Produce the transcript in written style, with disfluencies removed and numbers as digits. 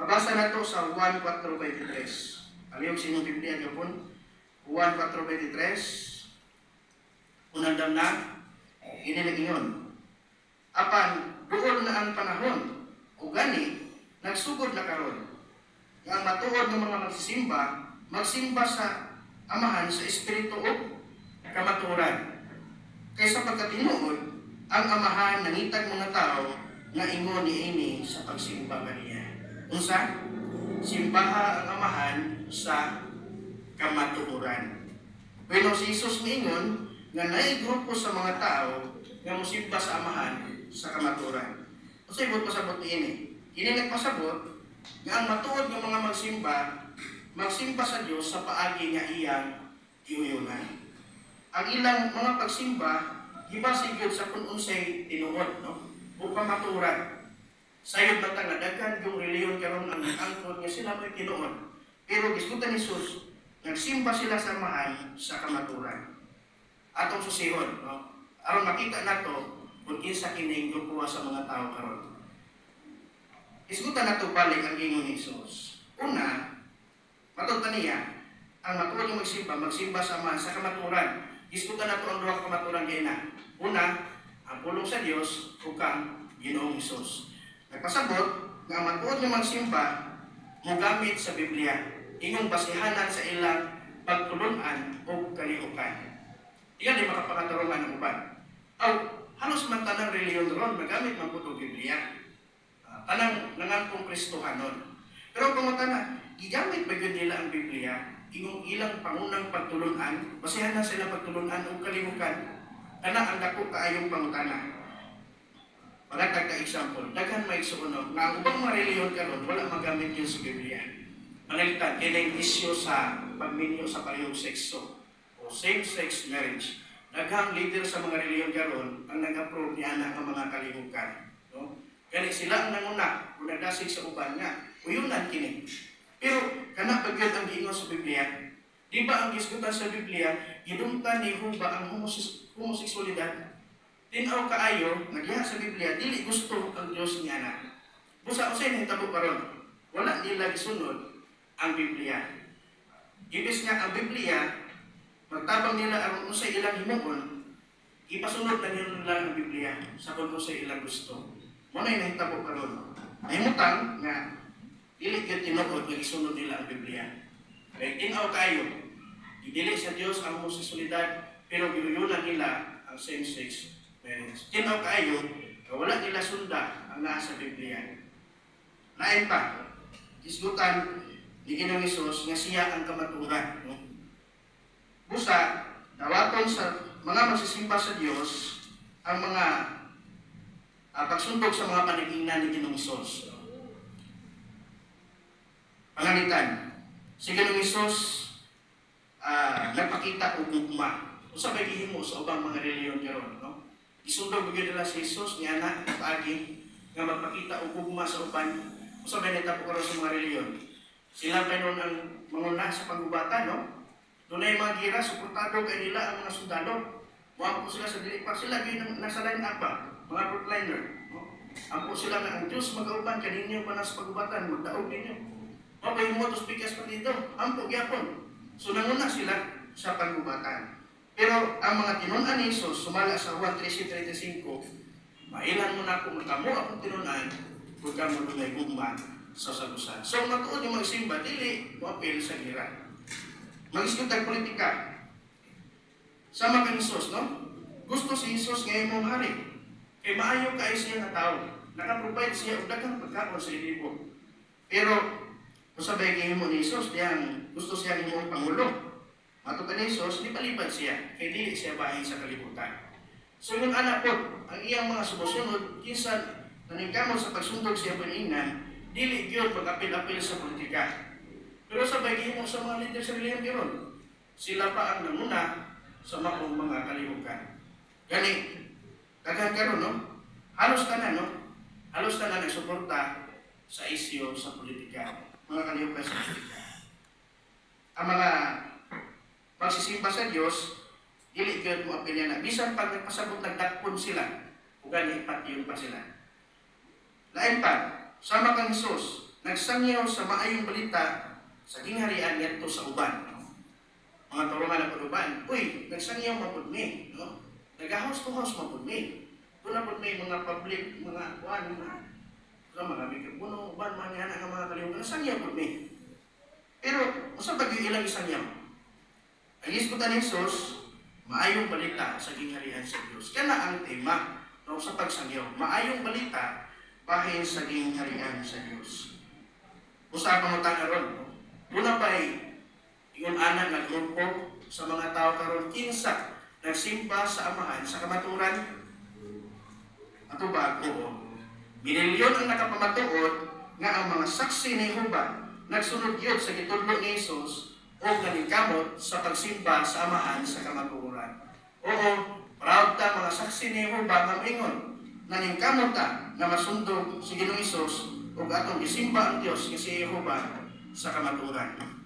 Mabasa na to sa Juan 4:23. Aliyog sa inyong Biblia gapon. Juan 4:23. Unang na, inilingon. Apan, doon na ang panahon, o gani, nagsugod na karon. Ang matuod ng mga magsimba sa Amahan sa Espiritu o kamaturan. Kaysa pagkatinuod, ang Amahan nangitag mga tao nga ingon niini sa pagsimba kaniya. Unsa? Simbaha ang Amahan sa kamatuoran. Pero si Jesus miingon nga naay grupo sa mga tao nga mosimba sa Amahan sa kamatuoran. Kasi ibot pasabot niini. Ini nagpasabot nga ang matuod ng mga magsimba sa Dios sa paagi nga iyang giuyunan. Ang ilang mga pagsimba gibase gyud sa kun unsay tinuod, no? O kamatuoran. Sayod man nga daghan yung reliyon karon ang angkon nga sila may tinuod. Pero gisgutan ni Jesus, nagsimba sila sa Amahan sa kamatuoran. Atong susihon, no? Aron makita nato kung kinsa kini grupo sa mga tao karon. Isgutan nato balik ang gingon ni Jesus. Una, matod niya, ang matuod yung magsimba sa Amahan sa kamatuoran. Isgutan nato ang duha ka kamatuoran diina. Una, ang pulong sa Dios ug kang Ginoong Hesus. Nagpasabot nga ang matuod nga magsimba mogamit sa Biblia. Ingong basihanan sa ilang pagtulunan o kalihukan. Iyan ay makapangatarungan ng uban. Aw, halos man tanang reliyon ron nagamit man pud og Biblia. Tanang nangantong Kristohanon. Pero kung matana, gigamit ba yun nila ang Biblia, ingong ilang pangunang pagtulunan, basihan na sila pagtulunan o kalimukan, kana ang dako kaayong pangutana. Pagatag ka example, daghan may suuno, nga ang ubang mga reliyon karon wala magamit yun sa Biblia. Manalitan, kining isyo sa pagminyo sa parehong sekso, o same-sex marriage. Daghang leader sa mga reliyon karon ang nag-approve niya ng mga kalimukan. No? Kani sila ang nanguna, kung nagdasig sa uban nga, uyunan kini. Pero, kana bagyod ang giingon sa Biblia, di ba ang gisgutan sa Biblia, gidumtan ni Huba ang homoseksualidad? Tinaw kaayo, nagya sa Biblia, dili gusto ang Diyos niya na. Busa usay nahitabo karon, wala nila gisunod ang Biblia. Ibis nga ang Biblia, magtabang nila ang usay ilang himuon, ipasunod na nila ang Biblia sa kung usay ilang gusto. Muna yung nahitabo karon. Mahimutang nga dili gyud tinuod nga isunod nila ang Biblia. Kay tinaw kayo, dili sa Dios ang homoseksualidad, pero giuyunan nila ang same-sex marriage. Tinaw kayo, wala nila sunda ang nasa Biblia. Lain pa, isgutan ni Ginoong Hesus nga siya ang kamatuoran. No? Busa, dawaton sa mga magsisimba sa Dios ang mga pagsundog sa mga panagingnan ni Ginoong Hesus. Panganitan, si Ginoong Hesus nagpakita og gugma. Usa bay gihimo sa ubang mga reliyon karon, no? Isundog gyud nila si Hesus ni ana paagi nga magpakita og gugma sa uban. Usa bay nahitabo karon sa mga reliyon. Sila pa nun ang manguna sa paggubatan, no? Dunay mga gira, suportado kay nila ang mga sundalo. Muampo sila sa dili pa sila gyud nasa line up pa. Mga frontliner, no? Ampo sila na ang Diyos mag-auban kaninyo pa na sa pagubatan, magdaog ninyo. Okay, mo to speakers pa dito, ampo gyapon. So nanguna sila sa pagubatan. Pero ang mga tinunan ni Jesus, sumala sa Juan 13:35, mailan mo na kung kamo akong tinunan, huwag ka mo lumay gugma sa salusan. So matuod yung magsimba, dili mo apel sa gira. Mag-isip tayo politika. Sama kang Jesus, no? Gusto si Jesus ngayon mong hari. Kaya maayo kayo siya na tao. Nakaprovide siya og daghang pagkaon sa ilibo. Pero, kung sabay kayo mo ni Jesus, gusto siya ni mong Pangulo. Matukan ni Jesus, di palipad siya. Kaya dili siya bahin sa kalibutan. So yung anak po, ang iyang mga sumusunod, kinsan naningkamot sa pagsundog siya paninan, dili gyud mag-apil-apil sa politika. Pero sabay kayo mo sa mga leader sa reliyon karon. Sila pa ang nanguna sa mga kalibutan. Gani, daghan karon, no? Halos tanan, no? Halos tanan nagsuporta sa isyu sa politika, mga kalibutan sa politika. Ang mga pagsisimba sa Dios, dili gyud mo apilya na bisan pag nagpasabot nagdakpon sila, ug gani patyon pa sila. Lain pa, sama kang Hesus, nagsangyaw sa maayong balita sa gingharian ngadto sa uban. Mga tulungan na pag-uban, uy, nagsangyaw mapud mi, no? Nag-house to house mapud mi. Doon na pud may mga public, mga kuan, mga mikropono, uban, mga nga mga kalihugan, nagsangyaw pud mi. Pero, masa pag yung ilang isangyaw? Ang iskutan ni Jesus, maayong balita sa gingharian sa Diyos. Kaya na ang tema no, sa pagsangyaw. Maayong balita bahin sa gingharian sa Diyos. Usapan mo tayo ron. No? Una ba'y yung anak na grupo sa mga tao karon kinsa nagsimba sa amahan sa kamaturan? Ato ba? Oo. Minilyon ang nakapamatuod nga ang mga saksi ni Jehovah nagsunod yun sa gitudlo ni Jesus o naningkamot sa pagsimba sa amahan sa kamatuoran. Oo, proud ta mga saksi ni Jehovah nga ingon, naningkamot ta na masundog si Ginoong Jesus o atong gisimba ang Dios nga si Jehovah sa kamatuoran.